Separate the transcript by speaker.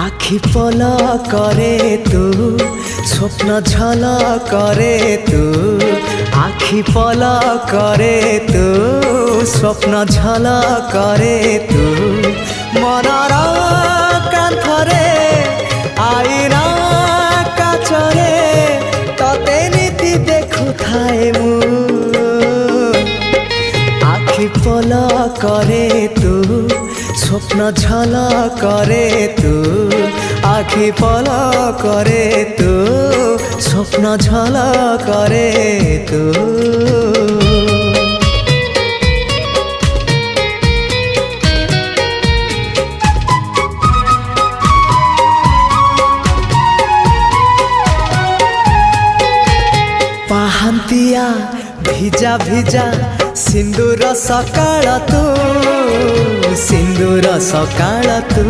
Speaker 1: आखि पल करे तू स्वप्न झल करे तू आखि पल करे तू स्वप्न झल करे तू मनर कांथरे आईना काचरे तते नीति देखु थाए मु आखि पल करे तू स्वप्न झल करे तू आखि पल करे तू स्वप्न झल करे तू पाहांतिया भिजा भिजा सिंदूर सकाळ तू सिंदूर सकाळ तू।